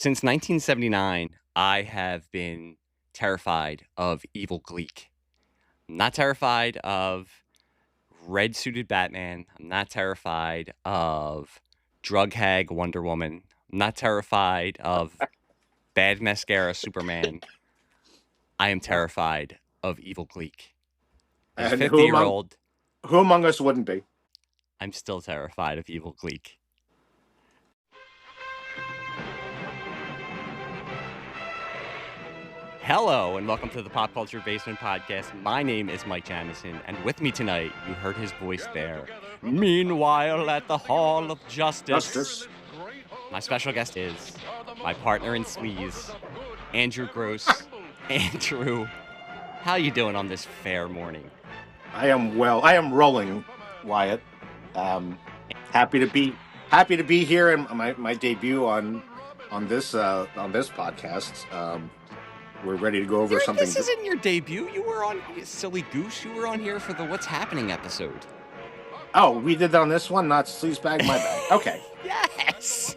Since 1979, I have been terrified of evil Gleek. I'm not terrified of red suited Batman. I'm not terrified of drug hag Wonder Woman. I'm not terrified of bad mascara Superman. I am terrified of evil Gleek. As a And 50-year-old, who among us wouldn't be? I'm still terrified of evil Gleek. Hello, and welcome to the Pop Culture Basement Podcast. My name is Mike Jamison, and with me tonight, you heard his voice there. Meanwhile, at the Hall of Justice, my special guest is my partner in sleaze, Andrew Gross. Andrew, how you doing on this fair morning? I am well. I am rolling, Wyatt. Happy to be here and my debut on this podcast. We're ready to go over something. This isn't your debut. You were on Silly Goose. You were on here for the What's Happening episode. Oh, we did that on this one, not Sleazebag. My bad. Okay. Yes.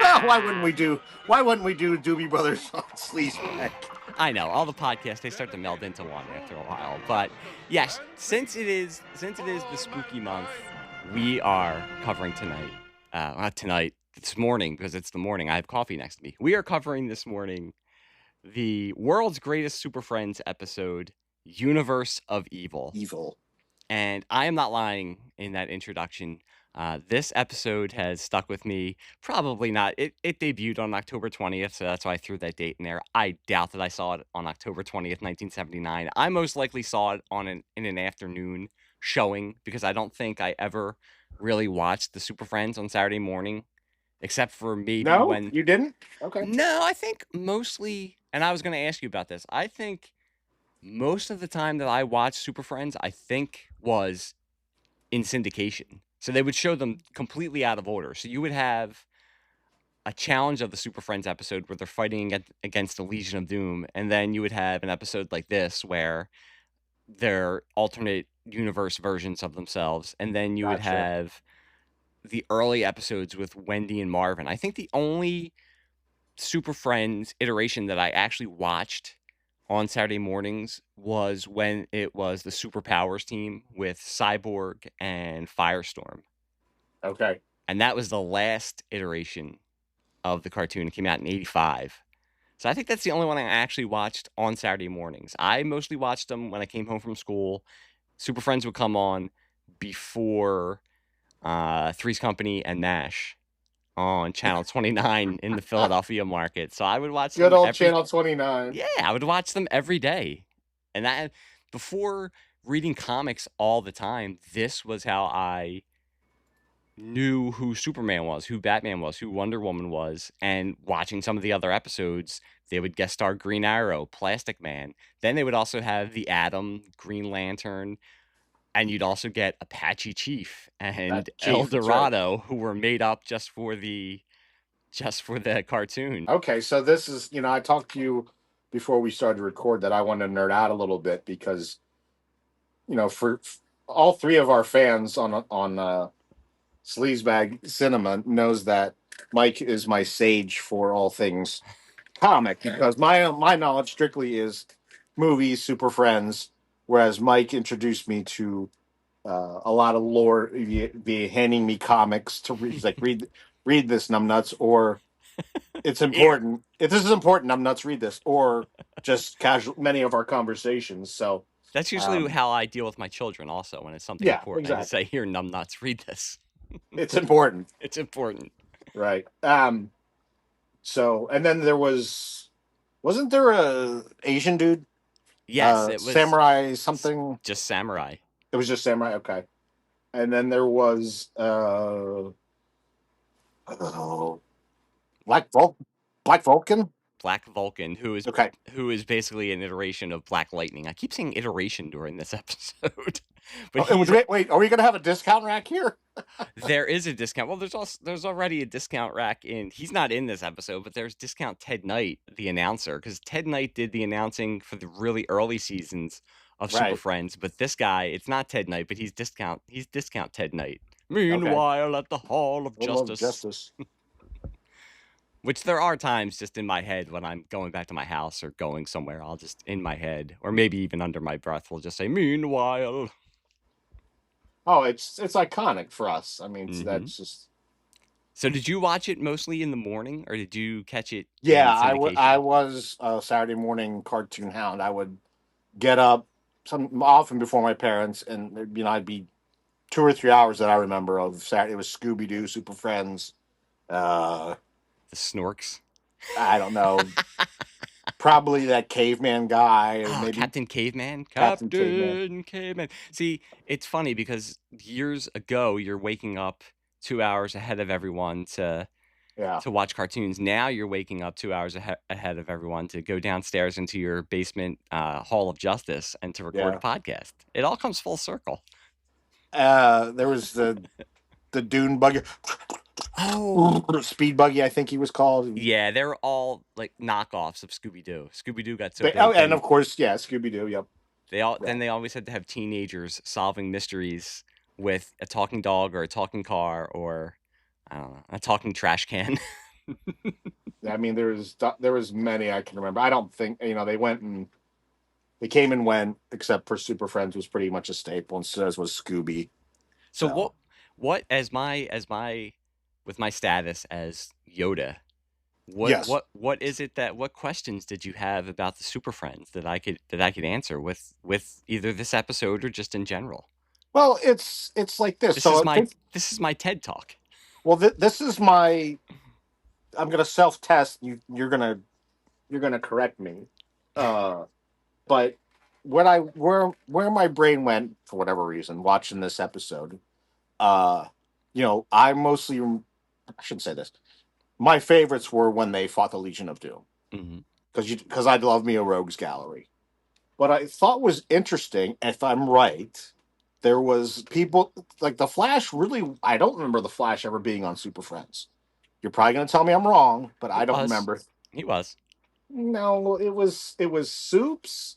Well, why wouldn't we do Doobie Brothers on Sleazebag? I know, all the podcasts, they start to meld into one after a while. But yes, since it is the spooky month, we are covering tonight. Not tonight, this morning, because it's the morning. I have coffee next to me. We are covering this morning the world's greatest Super Friends episode, Universe of Evil. And I am not lying in that introduction. This episode has stuck with me. Probably not. It debuted on October 20th, so that's why I threw that date in there. I doubt that I saw it on October 20th, 1979. I most likely saw it in an afternoon showing, because I don't think I ever really watched the Super Friends on Saturday morning, except for maybe when... You didn't? Okay. No, I think mostly, and I was going to ask you about this, I think most of the time that I watched Super Friends, I think was in syndication. So they would show them completely out of order. So you would have a challenge of the Super Friends episode where they're fighting against the Legion of Doom. And then you would have an episode like this where they're alternate universe versions of themselves. And then you would have the early episodes with Wendy and Marvin. I think the only Super Friends iteration that I actually watched on Saturday mornings was when it was the Superpowers team with Cyborg and Firestorm. Okay. And that was the last iteration of the cartoon. It came out in 1985. So I think that's the only one I actually watched on Saturday mornings. I mostly watched them when I came home from school. Super Friends would come on before Three's Company and MASH on Channel 29 in the Philadelphia market. So I would watch Good old Channel 29. Yeah, I would watch them every day. And that, before reading comics all the time, this was how I knew who Superman was, who Batman was, who Wonder Woman was. And watching some of the other episodes, they would guest star Green Arrow, Plastic Man. Then they would also have the Atom, Green Lantern, and you'd also get Apache Chief and El Dorado, who were made up just for the cartoon. Okay, so this is, I talked to you before we started to record that I want to nerd out a little bit because, for all three of our fans on Sleazebag Cinema knows that Mike is my sage for all things comic, because my knowledge strictly is movies, Super Friends, whereas Mike introduced me to a lot of lore via handing me comics to read. He's like, read this, numbnuts, or it's important. If this is important, numbnuts, read this, or just casual. Many of our conversations. So that's usually how I deal with my children. Also, when it's something important, exactly. I just say, "Here, numbnuts, read this." It's important. It's important, right? So, and then wasn't there a Asian dude? Yes, it was Samurai something. Just Samurai. It was just Samurai. Okay, and then there was Black Vulcan. Black Vulcan, who is basically an iteration of Black Lightning. I keep saying iteration during this episode. But wait, are we going to have a discount rack here? There is a discount. Well, there's already a discount rack in. He's not in this episode, but there's discount Ted Knight, the announcer, because Ted Knight did the announcing for the really early seasons of Super Friends. But this guy, it's not Ted Knight, but he's discount Ted Knight. Meanwhile, at the Hall of Justice. Which there are times just in my head when I'm going back to my house or going somewhere, I'll just in my head, or maybe even under my breath, will just say, "Meanwhile." Oh, it's iconic for us. I mean, Hmm. that's just So did you watch it mostly in the morning, or did you catch it in yeah. I syndication? was a Saturday morning cartoon hound. I would get up some often before my parents, and I'd be 2 or 3 hours that I remember of Saturday. It was Scooby Doo, Super Friends. Uh, The Snorks. I don't know, probably that caveman guy, Oh, maybe Captain Caveman. Captain Caveman. Captain Caveman. See, it's funny because years ago you're waking up 2 hours ahead of everyone Yeah, to watch cartoons. Now you're waking up 2 hours ahead of everyone to go downstairs into your basement hall of justice and to record a yeah. podcast. It all comes full circle. There was the Dune buggy, Oh, speed buggy. I think he was called. yeah, they're all like knockoffs of Scooby Doo. Scooby Doo got so big, And then of course, yeah, Scooby Doo. Yep. Yeah. they always had to have teenagers solving mysteries with a talking dog or a talking car or I don't know, a talking trash can. I mean, there was many I can remember. I don't think they came and went, except for Super Friends was pretty much a staple, and so as was Scooby. So So what as my with my status as Yoda, yes, what is it that what questions did you have about the Super Friends that I could answer with either this episode or just in general? well, it's like this. So This is my TED Talk. well, this is my. I'm gonna self test. You're gonna correct me. Uh, but where my brain went for whatever reason watching this episode, uh, I mostly I shouldn't say this. My favorites were when they fought the Legion of Doom Hmm. because I love me a Rogues Gallery. What I thought was interesting, if I'm right, there was people like the Flash. Really, I don't remember the Flash ever being on Super Friends. You're probably going to tell me I'm wrong, but He I don't was. remember. He was. No, it was Soups,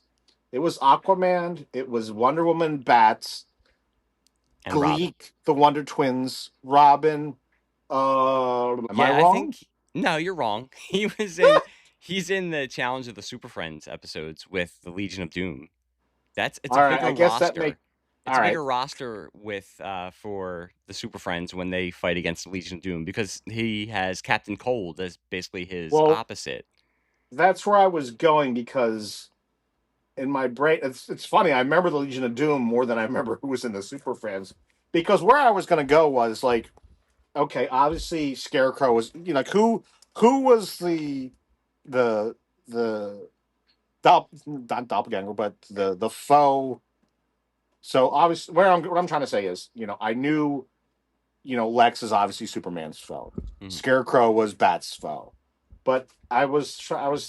it was Aquaman, it was Wonder Woman, Bats, And Robin. Gleek, the Wonder Twins, Robin. Am I Yeah, I wrong? think no, you're wrong. He's in the Challenge of the Super Friends episodes with the Legion of Doom. It's All a right, I bigger guess that make roster. It's all a right. bigger roster with for the Super Friends when they fight against the Legion of Doom because he has Captain Cold as basically his Well, opposite. that's where I was going because in my brain, it's funny. I remember the Legion of Doom more than I remember who was in the Super Friends because where I was going to go was like, okay, obviously Scarecrow was, like who was the the not doppelganger, but the foe. So obviously, what I'm trying to say is, I knew, Lex is obviously Superman's foe. Mhm. Scarecrow was Bat's foe, but I was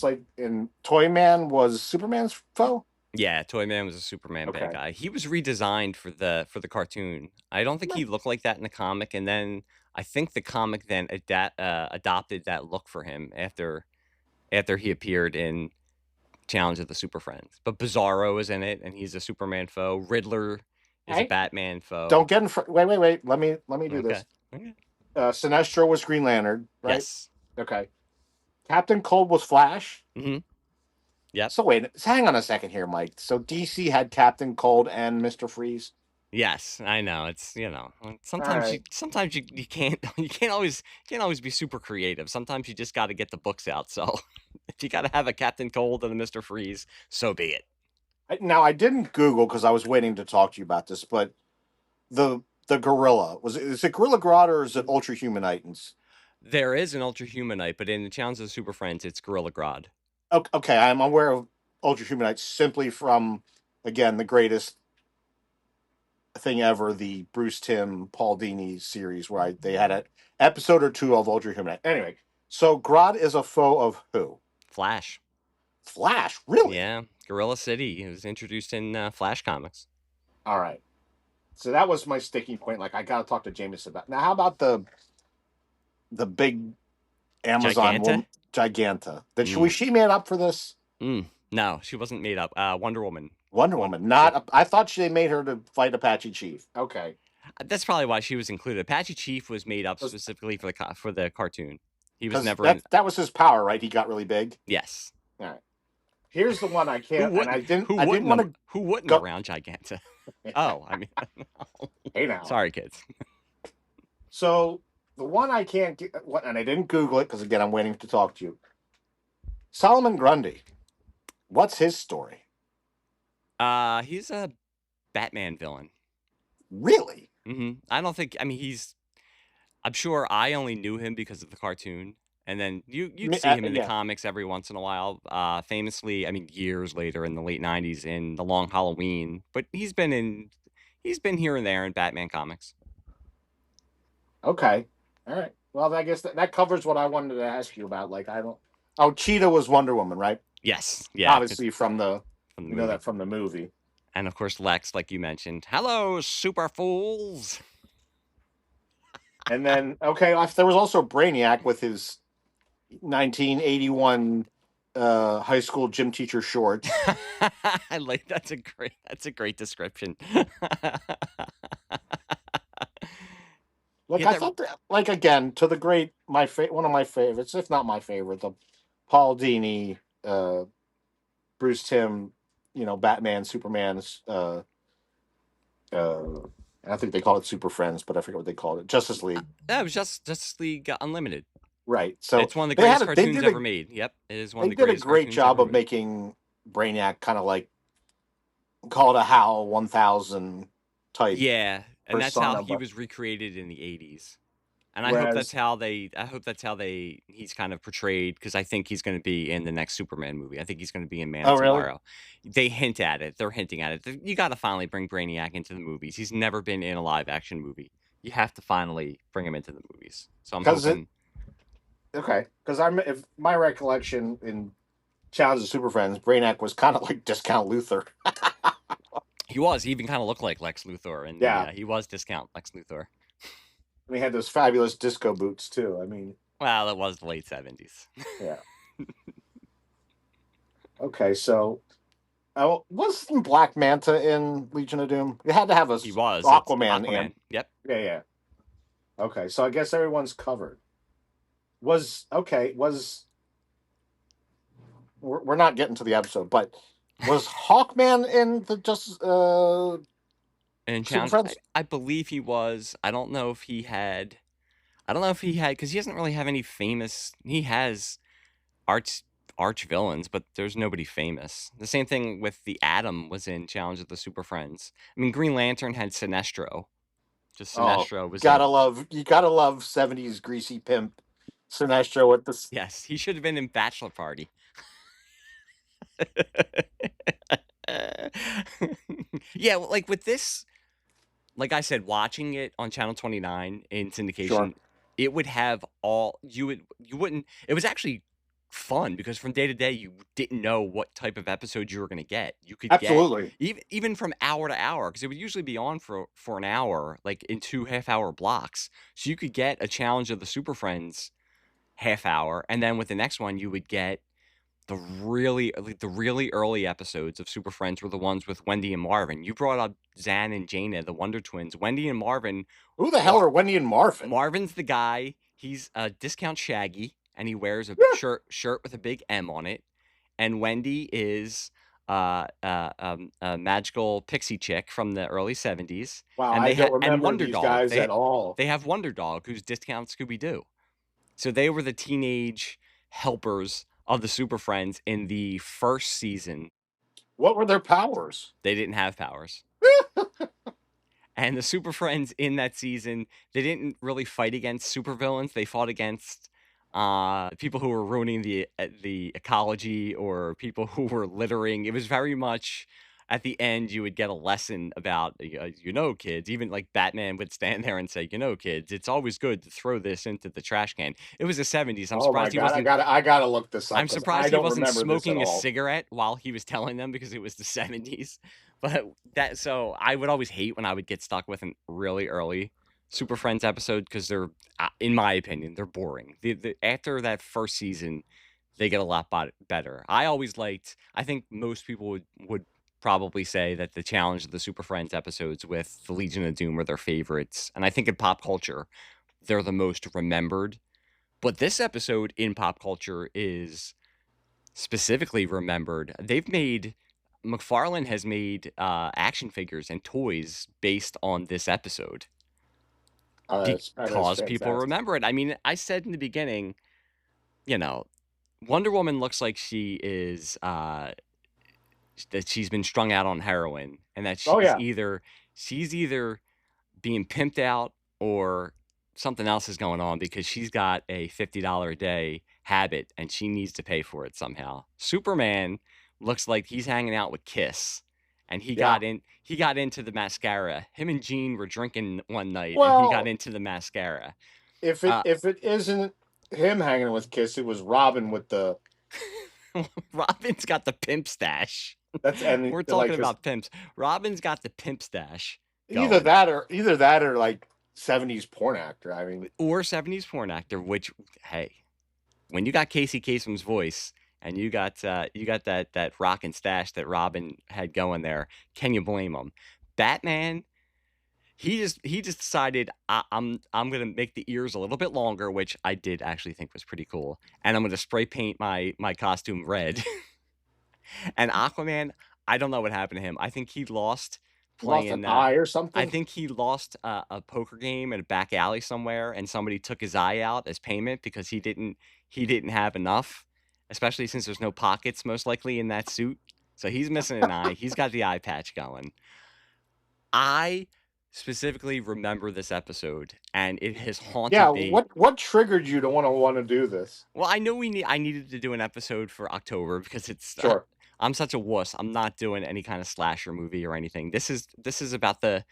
like, in Toyman was Superman's foe. Yeah, Toyman was a Superman bad Okay. guy. He was redesigned for the cartoon. I don't think he looked like that in the comic, and then I think the comic then adopted that look for him after he appeared in Challenge of the Super Friends. But Bizarro is in it, and he's a Superman foe. Riddler is a Hey, Batman foe. don't get in front. Wait. Let me do Okay. this. Okay. Sinestro was Green Lantern, right? Yes. Okay. Captain Cold was Flash. Hmm. Yep. So wait, hang on a second here, Mike. So DC had Captain Cold and Mister Freeze. Yes, I know. It's All right. sometimes you can't you can't always be super creative. Sometimes you just got to get the books out. So if you got to have a Captain Cold and a Mister Freeze, so be it. Now I didn't Google because I was waiting to talk to you about this, but the gorilla is it Gorilla Grodd or is it Ultra Human Titans? There is an Ultra Humanite, but in the Challenge of the Super Friends, it's Gorilla Grodd. Okay, I'm aware of Ultra Humanites simply from again the greatest thing ever, the Bruce Timm Paul Dini series where they had an episode or two of Ultra Humanite. Anyway, so Grodd is a foe of who? Flash. Flash, really? Yeah, Gorilla City. It was introduced in Flash comics. All right. So that was my sticking point. Like I got to talk to Jameis about. Now, how about the big Amazon Giganta. woman, Giganta? Was Mm. she made up for this? No, she wasn't made up. Wonder Woman. Wonder One. Woman, not. I thought she made her to fight Apache Chief. Okay. That's probably why she was included. Apache Chief was made up Was specifically for the cartoon. He was Because never in. that was his power, right? He got really big. Yes. All right. Here's the one I Who can't, and wouldn't? Who I didn't wouldn't? want to Who wouldn't go. around Giganta? Oh, I mean, Hey now. sorry, kids. So the one I can't get, and I didn't Google it because again I'm waiting to talk to you. Solomon Grundy. What's his story? He's a Batman villain. Really? I don't think. I mean, he's. I'm sure I only knew him because of the cartoon, and then you'd see him in the Yeah. comics every once in a while. Famously, I mean, years later in the late '90s in The Long Halloween. But he's been here and there in Batman comics. Okay. All right. Well, I guess that covers what I wanted to ask you about. Like, I don't. Oh, Cheetah was Wonder Woman, right? Yes, yeah, Obviously from the from the you know movie, that from the movie. and of course Lex, like you mentioned. Hello, super fools. And then okay, there was also Brainiac with his 1981 high school gym teacher shorts. I like that's a great description. Look, Yeah, I thought that, like again, to the great one of my favorites, if not my favorite, the Paul Dini, Bruce Timm, Batman, Superman's. I think they call it Super Friends, but I forget what they called it. Justice League. That was just Justice League Unlimited. Right. So It's one of the greatest cartoons ever made. Yep, it is one of they the did a greatest great cartoons job ever of made. making Brainiac kind of like call it a HAL 1000 type. Yeah, and that's how persona, he but was recreated in the '80s. And whereas I hope that's how he's kind of portrayed, because I think he's going to be in the next Superman movie. I think he's going to be in Man oh of really? Tomorrow. They hint at it. They're hinting at it. You got to finally bring Brainiac into the movies. He's never been in a live action movie. You have to finally bring him into the movies. So I'm Because hoping. okay, because if my recollection in Challenge of Super Friends, Brainiac was kind of like Discount Luthor. He was. He even kind of looked like Lex Luthor, and Yeah, he was discount Lex Luthor. and he had those fabulous disco boots too. I mean, Well, it was the late '70s. yeah. Okay, so wasn't Black Manta in Legion of Doom? You had to have a He was. It's Aquaman and Aquaman. Yep. yeah. Okay, so I guess everyone's covered. Was we're not getting to the episode, but was Hawkman in the And Super challenge. Friends? I believe he was. I don't know if he had. I don't know if he had, because he doesn't really have any famous. He has arch villains, but there's nobody famous. The same thing with the Atom was in Challenge of the Super Friends. I mean, Green Lantern had Sinestro. Just Oh, Sinestro was in. you gotta love 70s greasy pimp Sinestro with this. Yes, he should have been in Bachelor Party. Yeah, well, like with this, like I said, watching it on Channel 29 in Sure, syndication, it would have all you wouldn't. It was actually fun because from day to day you didn't know what type of episode you were going to get. You could get absolutely. even from hour to hour, because it would usually be on for an hour, like in 2 half-hour blocks. So you could get a Challenge of the Super Friends half hour, and then with the next one you would get the really early episodes of Super Friends were the ones with Wendy and Marvin. You brought up Zan and Jaina, the Wonder Twins. Wendy and Marvin. Who the hell are Wendy and Marvin? Marvin's the guy. He's a discount Shaggy, and he wears a shirt with a big M on it. And Wendy is a magical pixie chick from the early '70s. Wow, And I don't and remember Wonder these Dog. guys at all. They have Wonder Dog, who's discount Scooby Doo. So they were the teenage helpers of the Super Friends in the first season. What were their powers? They didn't have powers. And the Super Friends in that season, they didn't really fight against supervillains. They fought against people who were ruining the ecology, or people who were littering. It was very much, at the end, you would get a lesson about, kids. Even like Batman would stand there and say, kids, it's always good to throw this into the trash can. It was the '70s. Oh my god, I gotta look this up I'm because surprised I he don't wasn't remember this at smoking a all. cigarette while he was telling them, because it was the '70s. But so I would always hate when I would get stuck with an really early Super Friends episode, because they're, in my opinion, they're boring. After that first season, they get a lot better. I think most people would probably say that the Challenge of the Super Friends episodes with the Legion of Doom are their favorites. And I think in pop culture, they're the most remembered. But this episode in pop culture is specifically remembered. McFarlane has made action figures and toys based on this episode That is because people fantastic. remember it. I mean, I said in the beginning, you know, Wonder Woman looks like that she's been strung out on heroin and that Oh yeah, she's either being pimped out or something else is going on because she's got a $50 a day habit and she needs to pay for it somehow. Superman looks like he's hanging out with Kiss and yeah. he got into the mascara. Him and Jean were drinking one night and he got Well, into the mascara. if it Uh if it isn't him hanging with Kiss, it was Robin with the Robin's got the pimp stash. that's and We're like talking about pimps. Robin's got the pimp stash going. either that or like 70s porn actor. I mean, Or 70s porn actor, which hey, when you got Casey Kasem's voice and you got that rockin' stash that Robin had going there, can you blame him? Batman, he just decided I'm gonna make the ears a little bit longer, which I did actually think was pretty cool, and I'm gonna spray paint my costume red. And Aquaman, I don't know what happened to him. I think he lost lost an playing. eye or I something. think he lost a poker game at a back alley somewhere, and somebody took his eye out as payment because he didn't have enough, especially since there's no pockets most likely in that suit. So he's missing an eye. He's got the eye patch going. I specifically remember this episode, and it has Yeah, haunted me. what triggered you to want to do this? Well, I needed to do an episode for October because it's Sure. I'm such a wuss. I'm not doing any kind of slasher movie or anything. This is about the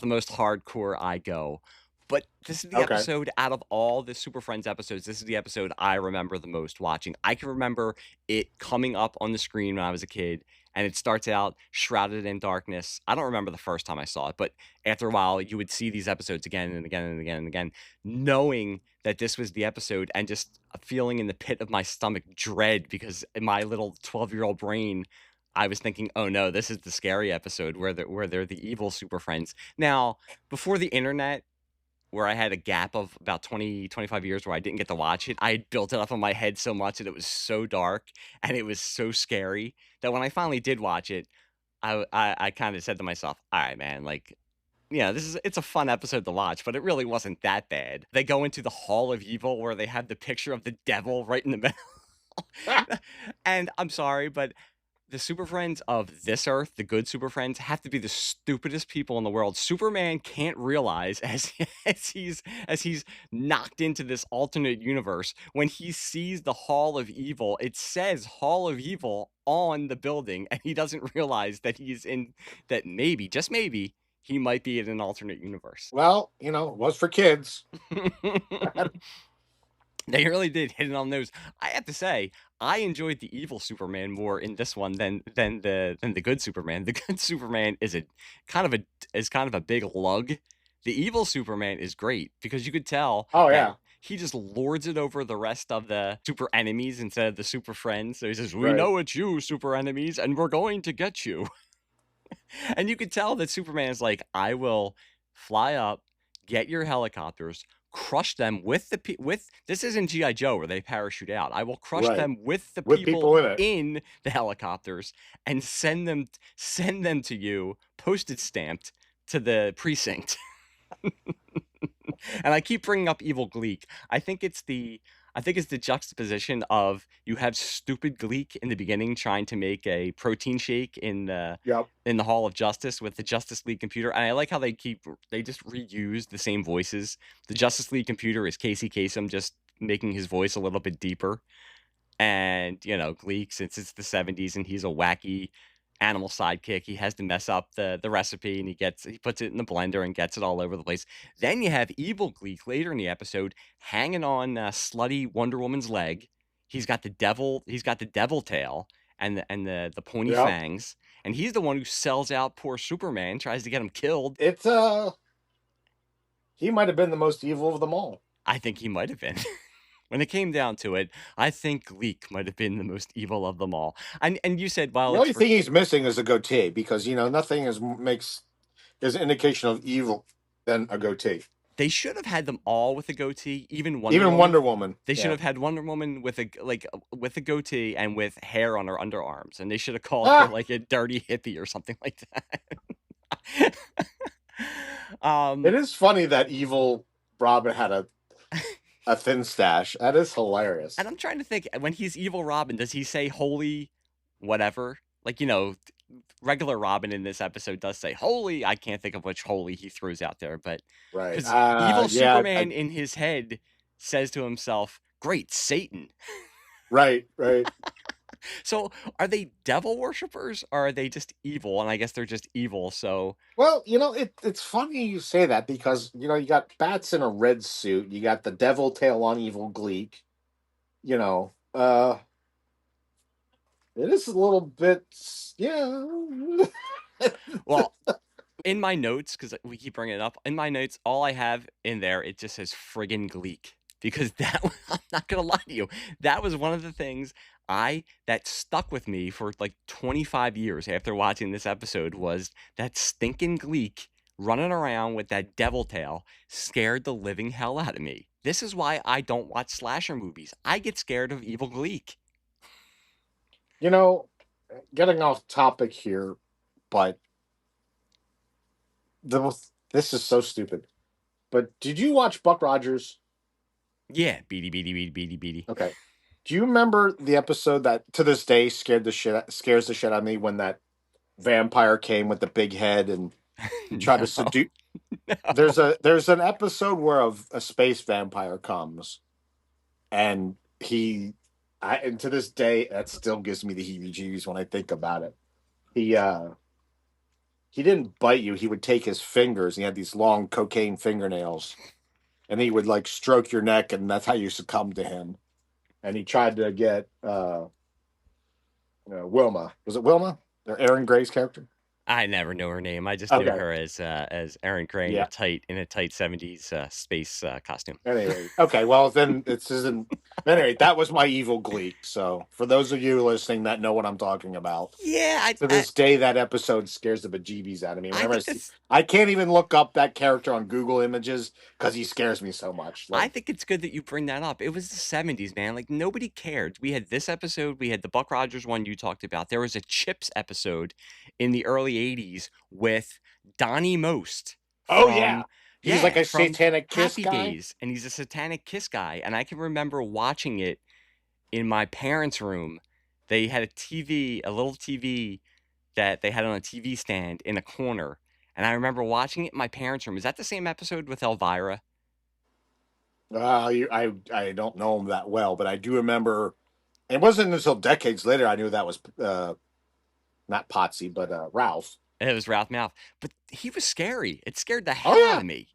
most hardcore I go. But this is the Okay. episode out of all the Super Friends episodes. This is the episode I remember the most watching. I can remember it coming up on the screen when I was a kid, and it starts out shrouded in darkness. I don't remember the first time I saw it, but after a while, you would see these episodes again and again and again and again, knowing that this was the episode and just a feeling in the pit of my stomach dread because in my little 12-year-old brain I was thinking, "Oh no, this is the scary episode where they're the evil super friends." Now, before the internet, where I had a gap of about 20, 25 years where I didn't get to watch it, I had built it up in my head so much that it was so dark and it was so scary that when I finally did watch it, I kind of said to myself, "All right, man, like yeah, it's a fun episode to watch, but it really wasn't that bad." They go into the Hall of Evil where they have the picture of the devil right in the middle. And I'm sorry, but the Super Friends of this Earth, the good Super Friends, have to be the stupidest people in the world. Superman can't realize as he's knocked into this alternate universe when he sees the Hall of Evil. It says Hall of Evil on the building, and he doesn't realize that he's in that maybe, just maybe, he might be in an alternate universe. Well, it was for kids. They really did hit it on those. I have to say, I enjoyed the evil Superman more in this one than the good Superman. The good Superman is kind of a big lug. The evil Superman is great because you could tell Oh that yeah, he just lords it over the rest of the super enemies instead of the super friends. So he says, "We right. know it's you, super enemies, and we're going to get you." And you could tell that Superman is like, "I will fly up, get your helicopters, crush them with with this isn't GI Joe where they parachute out. I will crush Right. them with the With people people in it. in the helicopters and send them to you postage stamped to the precinct." And I keep bringing up Evil Gleek. I think it's the juxtaposition of you have stupid Gleek in the beginning trying to make a protein shake Yep. in the Hall of Justice with the Justice League computer. And I like how they just reuse the same voices. The Justice League computer is Casey Kasem just making his voice a little bit deeper. And, Gleek, since it's the 70s and he's a wacky animal sidekick, he has to mess up the recipe and he puts it in the blender and gets it all over the place. Then you have Evil Gleek later in the episode hanging on slutty Wonder Woman's leg. He's got the devil tail and the pony Yep. fangs, and he's the one who sells out poor Superman, tries to get him killed. It's he might have been the most evil of them all. I think he might have been. When it came down to it, I think Gleek might have been the most evil of them all. And you said, The well, it's only for thing he's missing is a goatee because nothing is an indication of evil than a goatee. They should have had them all with a goatee, even Wonder Even Woman. Wonder Woman. They should Yeah. have had Wonder Woman with with a goatee and with hair on her underarms, and they should have called her Ah, like a dirty hippie or something like that. it um, is funny that evil Robin had a thin stash. That is hilarious. and I'm trying to think, when he's evil Robin, does he say holy whatever? Like, regular Robin in this episode does say holy. I can't think of which holy he throws out there, but Right. because evil Yeah. Superman in his head says to himself, "Great Satan." Right. Right. So, are they devil worshippers or are they just evil? And I guess they're just evil. So, Well, it's funny you say that because you got bats in a red suit. You got the devil tail on evil Gleek. You know, it is a little bit, yeah. well, in my notes, because we keep bringing it up, in my notes, all I have in there, it just says friggin' Gleek. Because I'm not gonna lie to you, that was one of the things that stuck with me for like 25 years after watching this episode was that stinking Gleek running around with that devil tail scared the living hell out of me. This is why I don't watch slasher movies. I get scared of evil Gleek. you know, Getting off topic here, but this is so stupid. But did you watch Buck Rogers? Yeah, beady, beady, beady, beady, beady. Okay. Do you remember the episode that to this day scares the shit out of me when that vampire came with the big head and he tried to No, seduce? no. There's an episode where a space vampire comes and and to this day that still gives me the heebie-jeebies when I think about it. He he didn't bite you. He would take his fingers. And he had these long cocaine fingernails, and he would like stroke your neck, and that's how you succumb to him. And he tried to get Wilma. Was it Wilma? Or Aaron Gray's character? I never know her name. I just knew Okay. her as Erin Gray Yeah. in a tight 70s space costume. Anyway, okay. Well, then it's isn't. Anyway, that was my evil Gleek. So for those of you listening that know what I'm talking about, Yeah, to this day, that episode scares the bejeebies out of me. I Whenever think this I can't even look up that character on Google Images because he scares me so much. I Like, think it's good that you bring that up. It was the 70s, man. Like nobody cared. We had this episode, we had the Buck Rogers one you talked about. There was a Chips episode in the early 80s with Donnie Most oh yeah, from he's like a from satanic kiss Happy guy. Days, and he's a satanic kiss guy. And I can remember watching it in my parents' room. They had a TV, a little TV that they had on a TV stand in a corner. And I remember watching it in my parents' room. Is that the same episode with Elvira? I don't know him that well, but I do remember. It wasn't until decades later I knew that was not Potsy, but Ralph. It was Ralph Mouth. But he was scary. It scared the Oh hell out yeah, of me.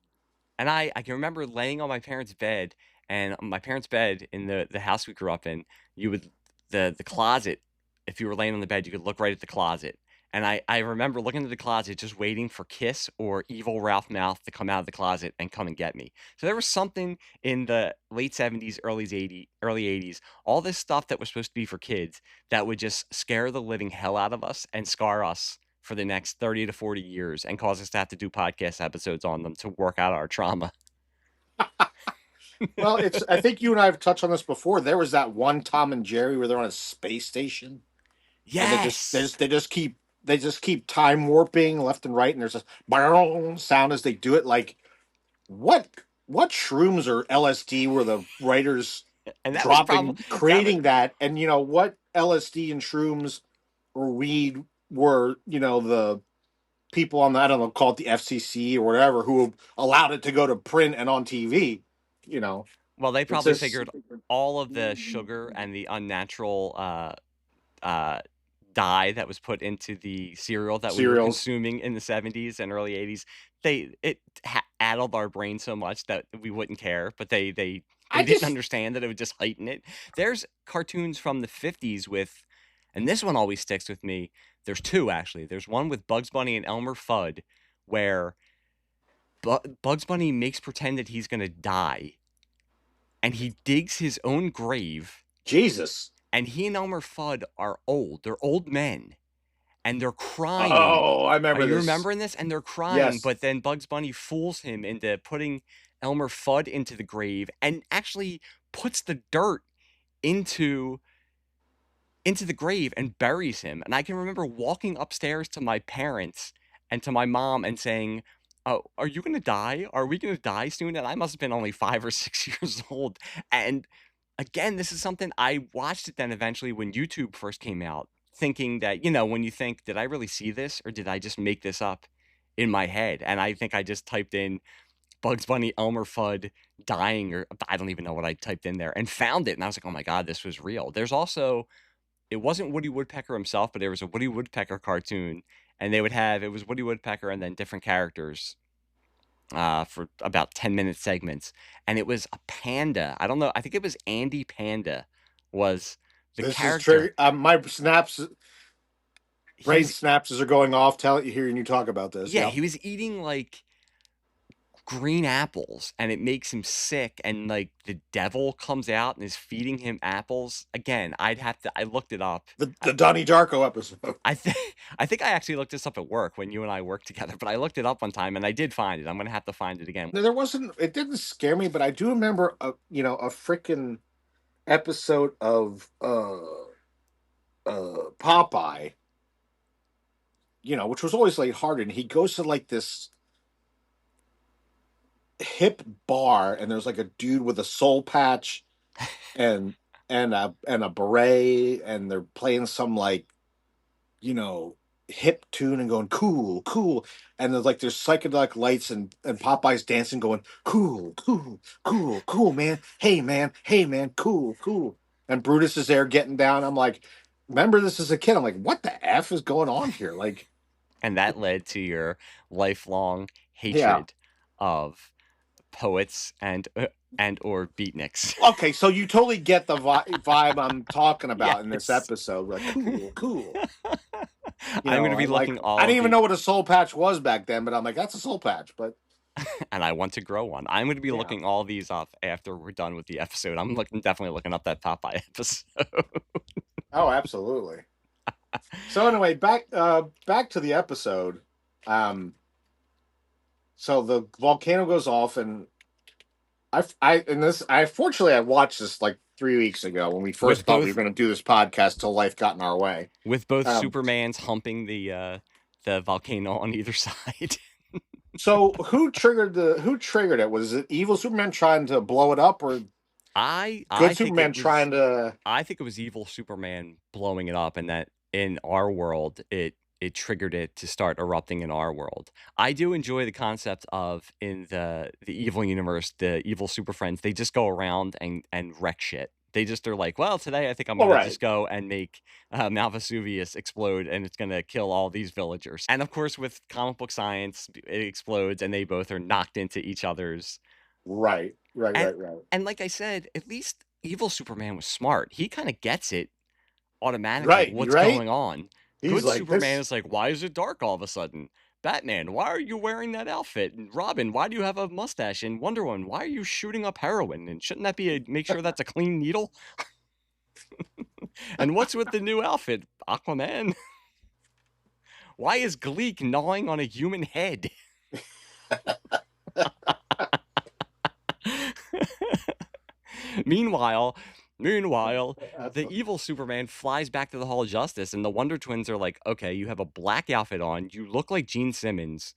And I can remember laying on my parents' bed, and on my parents' bed in the house we grew up in, you would the closet. If you were laying on the bed, you could look right at the closet. And I remember looking at the closet, just waiting for Kiss or evil Ralph Mouth to come out of the closet and come and get me. So there was something in the late 70s, early 80s, all this stuff that was supposed to be for kids that would just scare the living hell out of us and scar us for the next 30 to 40 years and cause us to have to do podcast episodes on them to work out our trauma. well, it's. I think you and I have touched on this before. There was that one Tom and Jerry where they're on a space station, and Yes. they just keep time warping left and right, and there's a sound as they do it. Like what what shrooms or LSD were the writers And that was probably dropping, that was creating that? And what LSD and shrooms or weed were the people on the, I don't know, call it the FCC or whatever, who allowed it to go to print and on TV. You know, well, they it's probably just figured all of the sugar and the unnatural uh, dye that was put into the cereal that we were cereals. consuming in the 70s and early 80s, addled our brain so much that we wouldn't care, but they I didn't just understand that it would just heighten it. There's cartoons from the 50s with, and this one always sticks with me. There's two actually. There's one with Bugs Bunny and Elmer Fudd where Bugs Bunny makes pretend that he's going to die and he digs his own grave, Jesus. and he and Elmer Fudd are old. They're old men and they're crying. Oh, I Are remember you this. remembering this? And they're crying, Yes. but then Bugs Bunny fools him into putting Elmer Fudd into the grave and actually puts the dirt into the grave and buries him. And I can remember walking upstairs to my parents and to my mom and saying, "Oh, are you gonna die? Are we gonna die soon?" And I must have been only 5 or 6 years old. And again, this is something I watched it then eventually when YouTube first came out, thinking that, when you think, "Did I really see this or did I just make this up in my head?" And I think I just typed in Bugs Bunny, Elmer Fudd dying, or I don't even know what I typed in there, and found it. And I was like, "Oh my god, this was real." There's also, it wasn't Woody Woodpecker himself, but there was a Woody Woodpecker cartoon, and it was Woody Woodpecker and then different characters for about 10-minute segments, and it was a panda. I don't know. I think it was Andy Panda was the This is character. true. My He brain was synapses are going off. Hearing you talk about this. Yeah, Yep. he was eating like green apples, and it makes him sick, and like the devil comes out and is feeding him apples. Again, I looked it up. The Donnie Darko episode. I think I think I actually looked this up at work when you and I worked together, but I looked it up one time and I did find it. I'm gonna have to find it again. There wasn't. It didn't scare me, but I do remember a freaking episode of Popeye. Which was always lighthearted. And he goes to like this hip bar, and there's like a dude with a soul patch and a beret, and they're playing some like hip tune and going cool, cool, and there's psychedelic lights, and Popeye's dancing, going cool, cool, cool, cool, man, hey man, cool, cool, and Brutus is there getting down. I'm like, remember this as a kid? I'm like, what the f is going on here? Like, And that led to your lifelong yeah. hatred of poets and or beatniks. Okay, so you totally get the vibe I'm talking about in this Yes. episode. Like, cool, cool. I'm going to be looking I all didn't of even the know what a soul patch was back then, but I'm like, that's a soul patch. But and I want to grow one. I'm going to be yeah. looking all these up after we're done with the episode. I'm definitely looking up that Popeye episode. Oh, absolutely. So anyway, back to the episode. Um, so the volcano goes off, and I fortunately I watched this like 3 weeks ago when we first with thought we were both going to do this podcast till life got in our way. with both Um, Supermans humping the volcano on either side. so who triggered it? Was it evil Superman trying to blow it up, or I good think Superman it was trying to? I think it was evil Superman blowing it up, and that in our world it triggered it to start erupting in our world. I do enjoy the concept of, in the evil universe, the evil super friends, they just go around and wreck shit. They just are like, well, today I think I'm All gonna right, just go and make Mount Vesuvius explode, and it's gonna kill all these villagers. And of course, with comic book science, it explodes, and they both are knocked into each other's. right, right, And right, right, and like I said, at least evil Superman was smart. He kind of gets it automatically right, what's right. going on. He's Good like Superman this. is like, why is it dark all of a sudden? Batman, why are you wearing that outfit? And Robin, why do you have a mustache? And Wonder Woman, why are you shooting up heroin? And shouldn't that be make sure that's a clean needle? And what's with the new outfit, Aquaman? Why is Gleek gnawing on a human head? Meanwhile, the evil Superman flies back to the Hall of Justice, and the Wonder Twins are like, "Okay, you have a black outfit on. You look like Gene Simmons,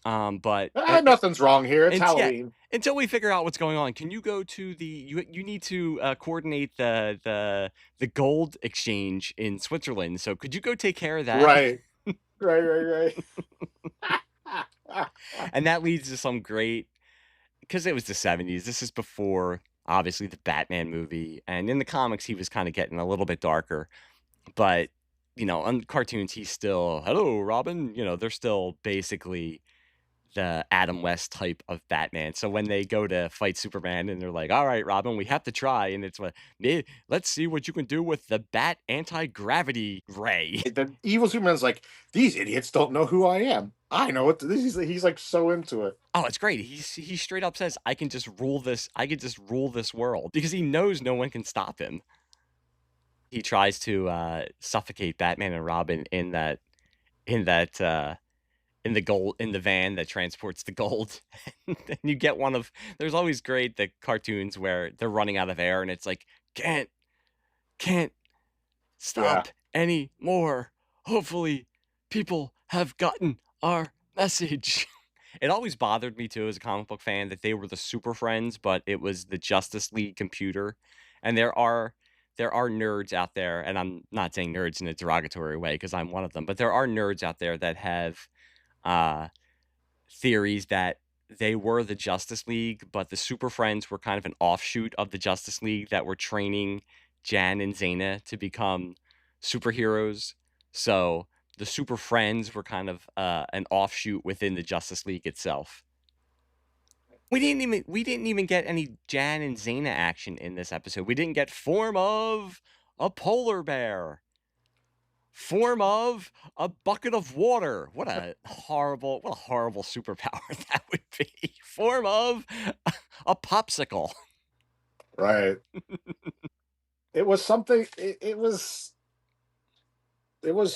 but Nothing's wrong here. It's and yeah, Halloween. until we figure out what's going on, can you go to you need to coordinate the gold exchange in Switzerland? So could you go take care of that?" Right, right, right, right. And that leads to some great, because it was the 70s. This is before obviously the Batman movie, and in the comics he was kind of getting a little bit darker. But, on cartoons, he's still, "Hello, Robin." They're still basically the Adam West type of Batman. So when they go to fight Superman and they're like, "All right, Robin, we have to try." And it's let's see what you can do with the Bat anti-gravity ray. The evil Superman's like, these idiots don't know who I am. I know what this is. He's like so into it. Oh, it's great. He straight up says, I can just rule this world," because he knows no one can stop him. He tries to suffocate Batman and Robin in that in the van that transports the gold. And you get one of there's always great the cartoons where they're running out of air and it's like can't Yeah. stop anymore. Hopefully people have gotten our message. It always bothered me too as a comic book fan that they were the Super Friends, but it was the Justice League computer. And there are nerds out there, and I'm not saying nerds in a derogatory way because I'm one of them, but there are nerds out there that have uh theories that they were the Justice League, but the Super Friends were kind of an offshoot of the Justice League that were training Jan and Zaina to become superheroes. So the Super Friends were kind of an offshoot within the Justice League itself. We didn't even get any Jan and Zaina action in this episode. We didn't get form of a polar bear. Form of a bucket of water. What a horrible superpower that would be. Form of a popsicle. Right. It was something. It was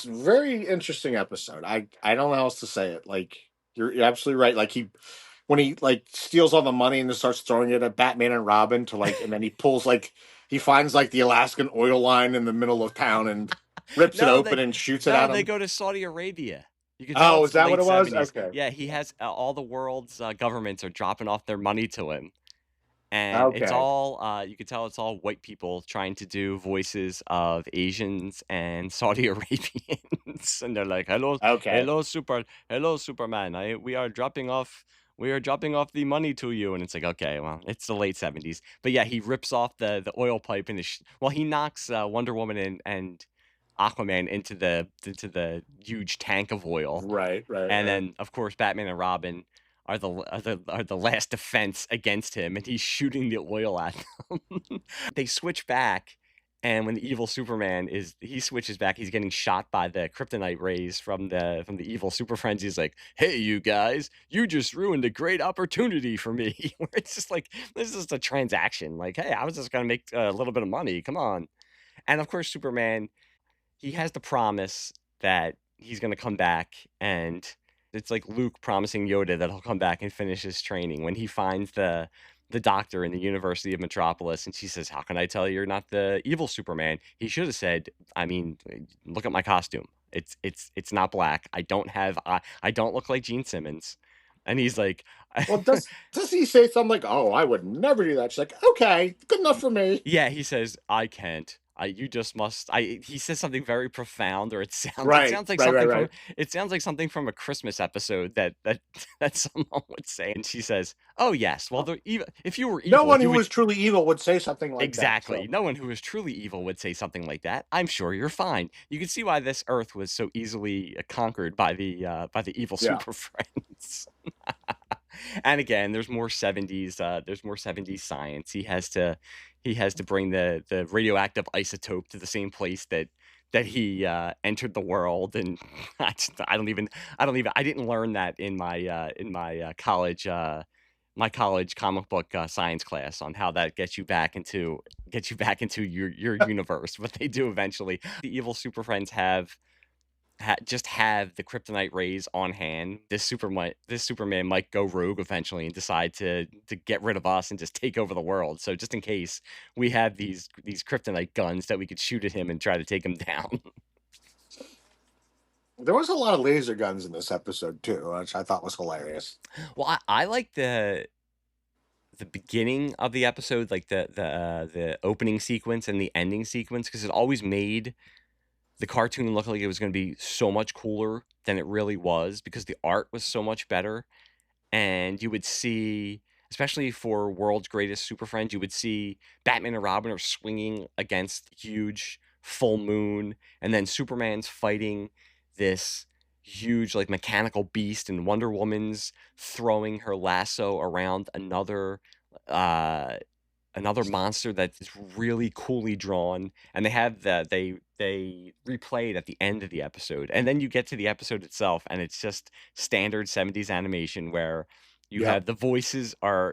very interesting episode. I don't know how else to say it. Like you're absolutely right. Like when he like steals all the money and then starts throwing it at Batman and Robin to like, and then he pulls like he finds like the Alaskan oil line in the middle of town and rips it No, open they and shoots it no, at they him. go to Saudi Arabia. You can tell Oh, it's is the that what late it was? 70s. Okay. Yeah, he has all the world's governments are dropping off their money to him. And it's Okay. all you can tell it's all white people trying to do voices of Asians and Saudi Arabians, and they're like, Okay. hello, Superman. We are dropping off the money to you." And it's like, okay, well, it's the late 70s, but yeah, he rips off the oil pipe and he knocks Wonder Woman and Aquaman into the huge tank of oil, Right. Right. and Right. then, of course, Batman and Robin are the last defense against him, and he's shooting the oil at them. They switch back, and when the evil Superman he switches back, he's getting shot by the kryptonite rays from the evil Super Friends. He's like, "Hey, you guys, you just ruined a great opportunity for me." Where it's just like this is just a transaction. Like, hey, I was just gonna make a little bit of money. Come on. And of course, Superman he has the promise that he's gonna come back, and it's like Luke promising Yoda that he'll come back and finish his training when he finds the doctor in the University of Metropolis, and she says, "How can I tell you're not the evil Superman?" He should have said, "I mean, look at my costume. It's not black. I don't look like Gene Simmons." And he's like, Well, does he say something like, "Oh, I would never do that"? She's like, "Okay, good enough for me." yeah, he says, "I can't. You just must." He says something very profound, or Right. Right. Right. Right. it sounds like something from a Christmas episode that that someone would say. And she says, "Oh yes, well, if you were No evil, one you who would." was truly evil would say something like that. Exactly. So No one who is truly evil would say something like that. I'm sure you're fine. You can see why this Earth was so easily conquered by the evil yeah. super friends. And again, there's more 70s science. He has to bring the radioactive isotope to the same place that he entered the world. And I didn't learn that in my college comic book science class on how that gets you back into your universe. But they do eventually. The evil super friends just have the kryptonite rays on hand. This Superman might go rogue eventually and decide to get rid of us and just take over the world. So just in case, we have these kryptonite guns that we could shoot at him and try to take him down. There was a lot of laser guns in this episode too, which I thought was hilarious. Well, I like the beginning of the episode, like the opening sequence and the ending sequence, because it always made the cartoon look like it was going to be so much cooler than it really was because the art was so much better. And you would see, especially for World's Greatest Super Friends, you would see Batman and Robin are swinging against huge full moon, and then Superman's fighting this huge like mechanical beast, and Wonder Woman's throwing her lasso around uh another monster that is really coolly drawn. And they replay it at the end of the episode, and then you get to the episode itself and it's just standard 70s animation where you Yep. have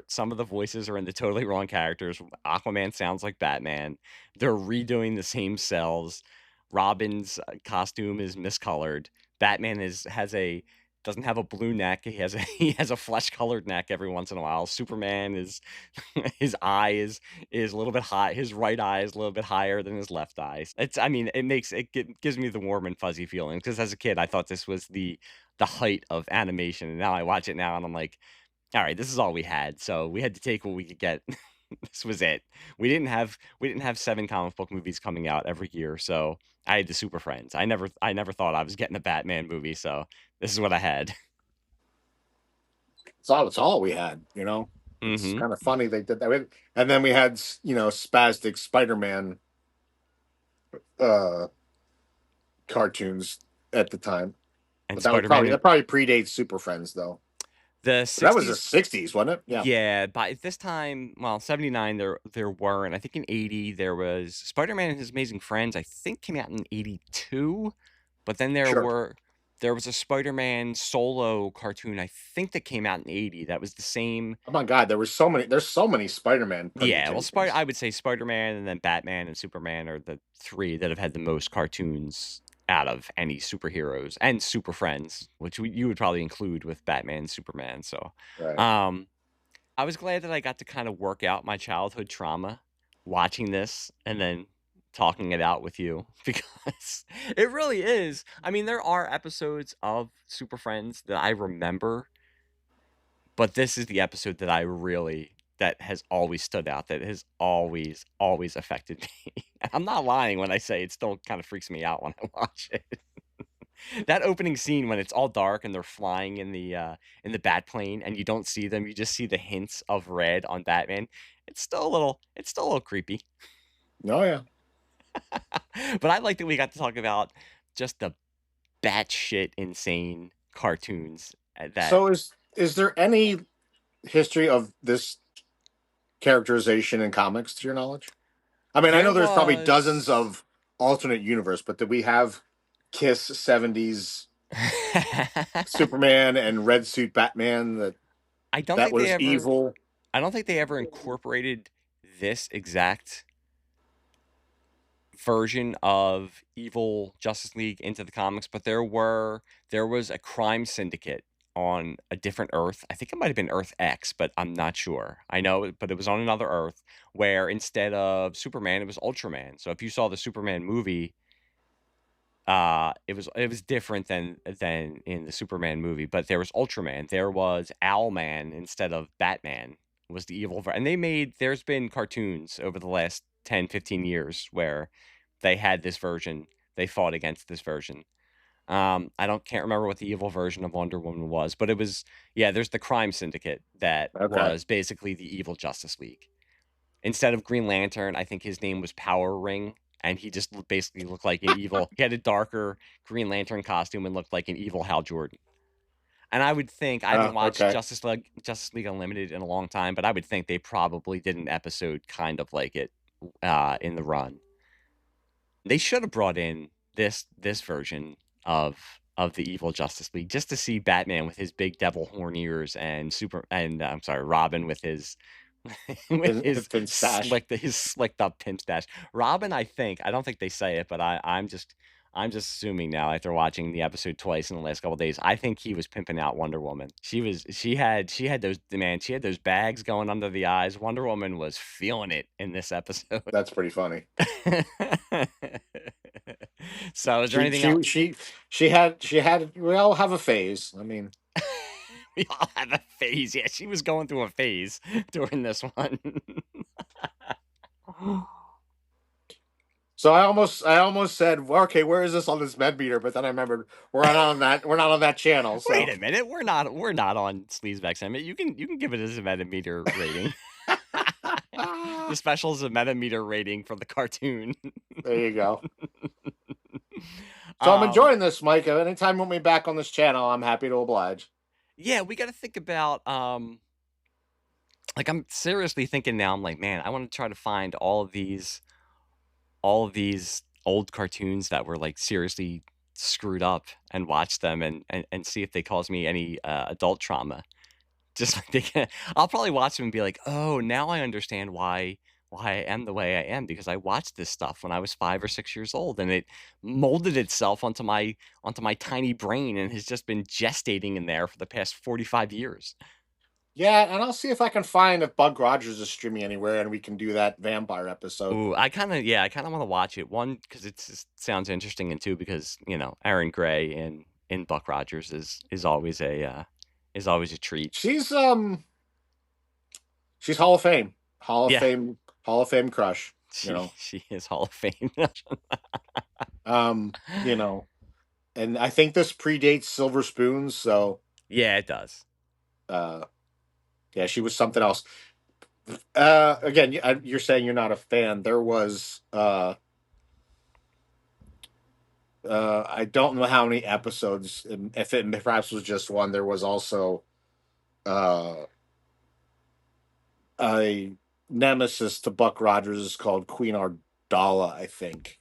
some of the voices are in the totally wrong characters. Aquaman sounds like Batman. They're redoing the same cells. Robin's costume is miscolored. Batman has a doesn't have a blue neck. He has a flesh colored neck every once in a while. Superman is his eye is a little bit high. His right eye is a little bit higher than his left eye. I mean, gives me the warm and fuzzy feeling because as a kid I thought this was the height of animation, and now I watch it now and I'm like, all right, this is all we had. So we had to take what we could get. This was it. We didn't have 7 comic book movies coming out every year, so I had the Super Friends. I never thought I was getting a Batman movie, so this is what I had. It's all we had. It's Mhm. kind of funny they did that. And then we had spastic Spider-Man uh, cartoons at the time. And But that Spider-Man in probably predates Super Friends though. the But that was the 60s. '60s, wasn't it? Yeah, Yeah, by this time, well, 79 there weren't. I think in 80 there was Spider-Man and His Amazing Friends, I think came out in 82, but then sure. there was a Spider-Man solo cartoon I think that came out in 80 that was the same. Oh my God, there were so many. There's so many Spider-Man Yeah, well, permutations. I would say Spider-Man and then Batman and Superman are the 3 that have had the most cartoons out of any superheroes, and Super Friends, which you would probably include with Batman and Superman. So, Right. um, I was glad that I got to kind of work out my childhood trauma watching this and then talking it out with you because it really is. I mean, there are episodes of Super Friends that I remember, but this is the episode that has always stood out, that has always affected me. I'm not lying when I say it still kind of freaks me out when I watch it. That opening scene when it's all dark and they're flying in the bat plane and you don't see them, you just see the hints of red on Batman. It's still a little creepy. Oh yeah. But I like that we got to talk about just the batshit insane cartoons that So is there any history of this characterization in comics to your knowledge? I mean, I there know there's probably dozens was. of alternate universe, but did we have Kiss '70s Superman and Red Suit Batman I don't that think they was ever evil? I don't think they ever incorporated this exact version of evil Justice League into the comics, but there was a crime syndicate on a different Earth. I think it might have been Earth X, but I'm not sure. I know, but it was on another Earth where instead of Superman, it was Ultraman. So if you saw the Superman movie, it was different than in the Superman movie, but there was Ultraman. There was Owlman instead of Batman was the evil and there's been cartoons over the last 10, 15 years where they had this version. They fought against this version. I don't can't remember what the evil version of Wonder Woman was, but it was yeah, there's the crime syndicate that Okay. was basically the evil Justice League. Instead of Green Lantern, I think his name was Power Ring, and he just basically looked like an evil. He had a darker Green Lantern costume and looked like an evil Hal Jordan. And I would think I haven't watched Okay. Justice League Unlimited in a long time, but I would think they probably did an episode kind of like it in the run. They should have brought in this version of the evil Justice League just to see Batman with his big devil horn ears and I'm sorry, Robin with his with Thin stash. his slicked up pimp stash. Robin, I don't think they say it, but I'm just assuming now after watching the episode twice in the last couple of days. I think he was pimping out Wonder Woman. She had those bags going under the eyes. Wonder Woman was feeling it in this episode. That's pretty funny. So, is there She anything else? she she she had. We all have a phase. I mean, We all have a phase. Yeah, she was going through a phase during this one. so I almost said, well, okay, where is this on this med meter? But then I remembered we're not on that channel. Wait So a minute, we're not on Sleazeback Summit. You can give it as a metameter rating. The special is a metameter rating for the cartoon. there you go. So I'm um, enjoying this, Mike. Anytime you want me back on this channel, I'm happy to oblige. yeah, we got to think about like I'm seriously thinking now. I'm like, man, I want to try to find all of these old cartoons that were like seriously screwed up and watch them and see if they cause me any adult trauma. Just like I'll probably watch them and be like, oh, now I understand why why I am the way I am, because I watched this stuff when I was 5 or 6 years old, and it molded itself onto my tiny brain and has just been gestating in there for the past 45 years. Yeah, and I'll see if I can find if Bug Rogers is streaming anywhere, and we can do that vampire episode. Ooh, I kinda wanna watch it. One, because it sounds interesting, and two, because, Aaron Gray in Buck Rogers is always a treat. She's Hall of Fame, Yeah. Hall of Fame crush. She is Hall of Fame. Um, you know, and I think this predates Silver Spoons, so Yeah, it does. Yeah, she was something else. Again, you're saying you're not a fan. There was I don't know how many episodes. If it perhaps was just one, there was also a nemesis to Buck Rogers called Queen Ardala, I think.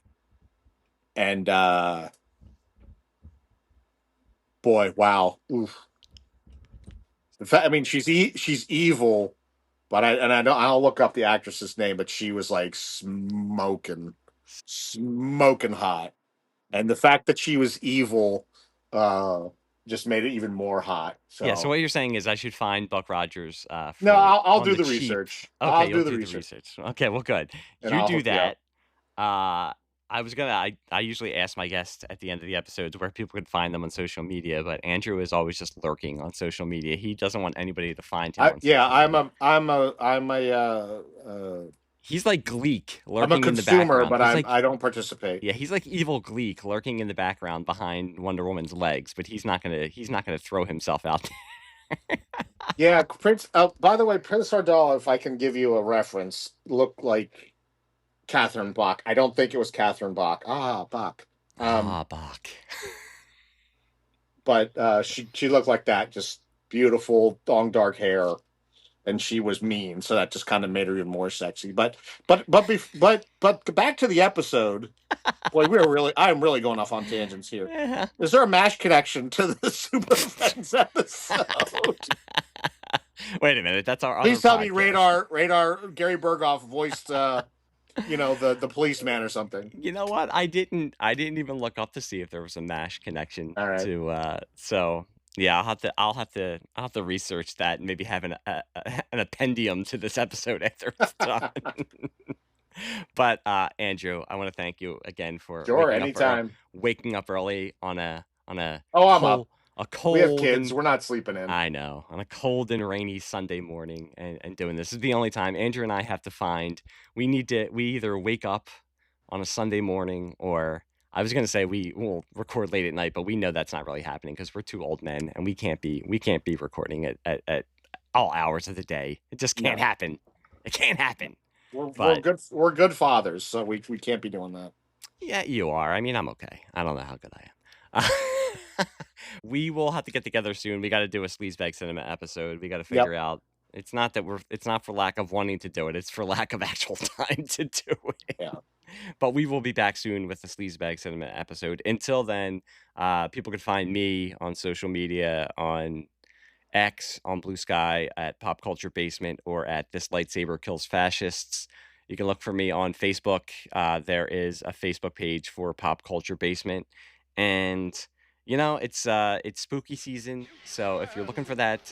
And boy, wow. Oof. In fact, I mean, she's evil, but I'll look up the actress's name, but she was like smoking hot. And the fact that she was evil just made it even more hot. So Yeah, so what you're saying is I should find Buck Rogers no, for I'll on do the the cheap. research. Okay, I'll you'll do the do the research, research. Okay, well, good. and You I'll do hook you that. up. I usually ask my guests at the end of the episodes where people could find them on social media, but Andrew is always just lurking on social media. He doesn't want anybody to find him on Yeah, social media. He's like Gleek I'm a lurking in the consumer, background. but I don't participate. Yeah, he's like evil Gleek lurking in the background behind Wonder Woman's legs, but he's not gonna throw himself out there. Yeah, Prince. By the way, Prince Ardala, if I can give you a reference, looked like Catherine Bach. I don't think it was Catherine Bach. Bach. Bach. But she looked like that, just beautiful, long dark hair, and she was mean, so that just kind of made her even more sexy. But back to the episode. Boy, I'm really going off on tangents here. Yeah. Is there a MASH connection to the Super Friends episode? Wait a minute, that's our other Please tell me podcast. Radar Gary Berghoff voiced the policeman or something. You know what? I didn't even look up to see if there was a MASH connection All right. to so yeah, I'll have to research that and maybe have an appendium to this episode after it's done. But Andrew, I want to thank you again for Sure, anytime. waking up early on a Oh, I'm up. We have cold kids. and We're not sleeping in. I know, on a cold and rainy Sunday morning and doing this. This is the only time Andrew and I have to find we either wake up on a Sunday morning, or I was gonna say we will record late at night, but we know that's not really happening because we're two old men and we can't be recording at all hours of the day. It just can't No. happen. It can't happen. We're But we're good fathers, so we can't be doing that. yeah, you are. I mean, I'm okay. I don't know how good I am. We will have to get together soon. We got to do a Sleazebag Cinema episode. We got to Yep. figure out. It's not for lack of wanting to do it. It's for lack of actual time to do it. Yeah. But we will be back soon with the Sleazebag Cinema episode. Until then, people can find me on social media, on X, on Bluesky, at Pop Culture Basement, or at thislightsaberkillsfacists. You can look for me on Facebook. There is a Facebook page for Pop Culture Basement, and it's spooky season. So if you're looking for that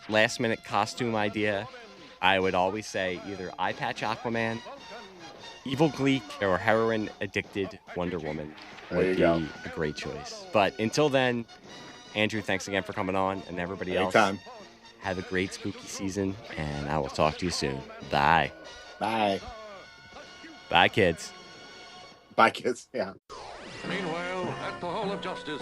last minute costume idea, I would always say either eye patch Aquaman, evil Gleek, or heroin addicted Wonder Woman There would you be go. a great choice. But until then, Andrew, thanks again for coming on, and everybody else, Anytime. have a great spooky season, and I will talk to you soon. Bye. Bye. Bye, kids. Bye, kids. Yeah. Meanwhile, at the Hall of Justice.